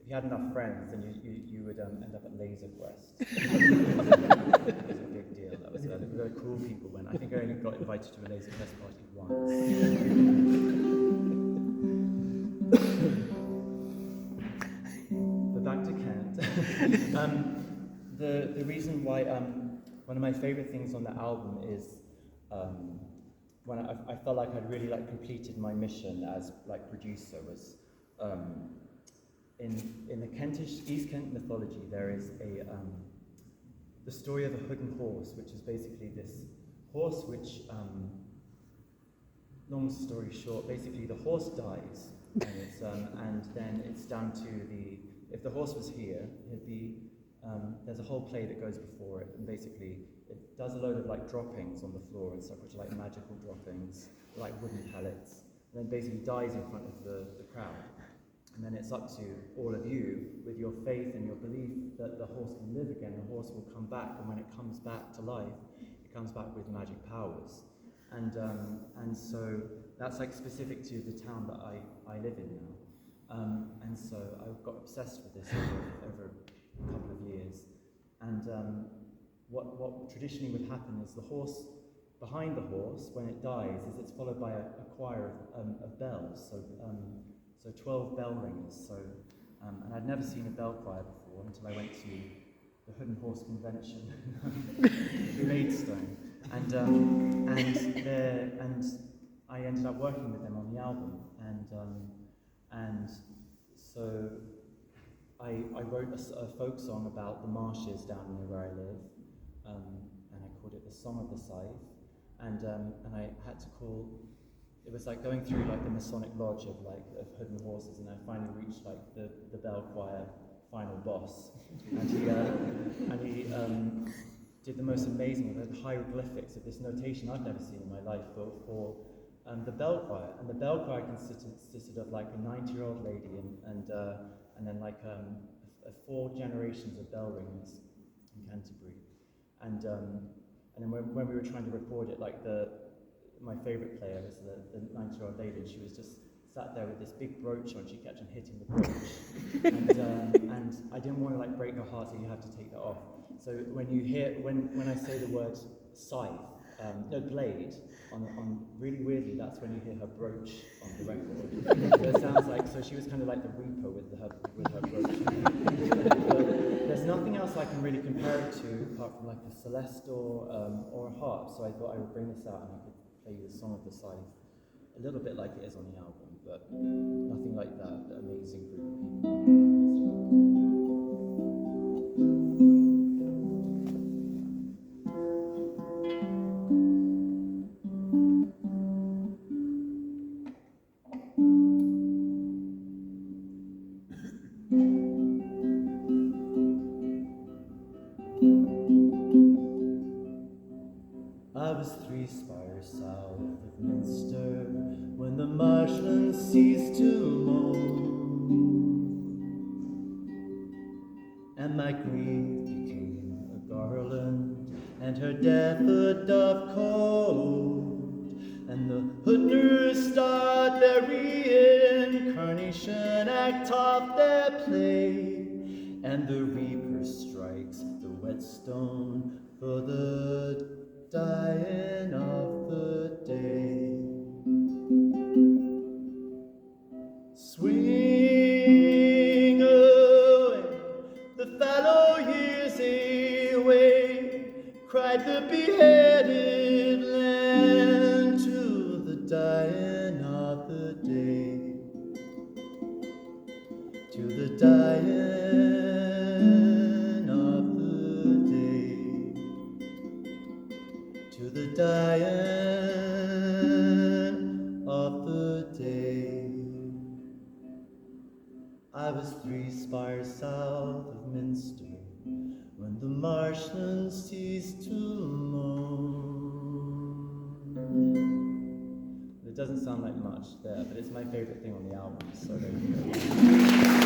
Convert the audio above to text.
if you had enough friends, then you would end up at Laser Quest. It was a big deal. That was very cool people went. I think I only got invited to a Laser Quest party once. But back to Kent. The reason why one of my favorite things on the album is when I felt like I'd really completed my mission as producer was in the Kentish East Kent mythology there is the story of a hidden horse, which is basically this horse which long story short, basically the horse dies and then it's down to if the horse was here, it'd be there's a whole play that goes before it, and basically it does a load of droppings on the floor and stuff, which are magical droppings, like wooden pallets, and then basically dies in front of the crowd. And then it's up to all of you, with your faith and your belief that the horse can live again, the horse will come back, and when it comes back to life, it comes back with magic powers. And so that's specific to the town that I live in now. And so I got obsessed with this over a couple of years. And what traditionally would happen is the horse, behind the horse, when it dies, is it's followed by a choir of bells, so 12 bell ringers. So, and I'd never seen a bell choir before until I went to the Hood and Horse convention in Kingston, and I ended up working with them on the album, and so I wrote a folk song about the marshes down near where I live, and I called it the Song of the Scythe, and I had to call. It was going through the Masonic lodge of Hood and Horses, and I finally reached the bell choir final boss, and he did the most amazing hieroglyphics of this notation I've never seen in my life for the bell choir, and the bell choir consisted of a 90-year-old lady and then 4 generations of bell ringers in Canterbury, and then when we were trying to record it, my favourite player was the 90-year-old lady, and she was just sat there with this big brooch on. She kept on hitting the brooch, and I didn't want to break her heart, so you have to take that off. So when you hear when I say the word scythe, blade, on really weirdly, that's when you hear her brooch on the record. So it sounds so she was kind of like the Reaper with her brooch. There's nothing else I can really compare it to apart from a celestor or a harp. So I thought I would bring this out and I could play you the Song of the Scythe, a little bit like it is on the album, but nothing like that amazing group of people. I was 3 spires south of Minster when the marshlands ceased to moan, and my grief became a garland, and her death a dove cold, and the hoodners start their reincarnation act of their play, and the reaper strikes the whetstone for the dying of the day. Swing away, the fallow years away, cried the beheaded land to the dying of the day, to the dying of the day, to the dying of the day. I was 3 spires south of Minster when the marshlands ceased to moan. It doesn't sound like much there, but it's my favorite thing on the album, so there you go.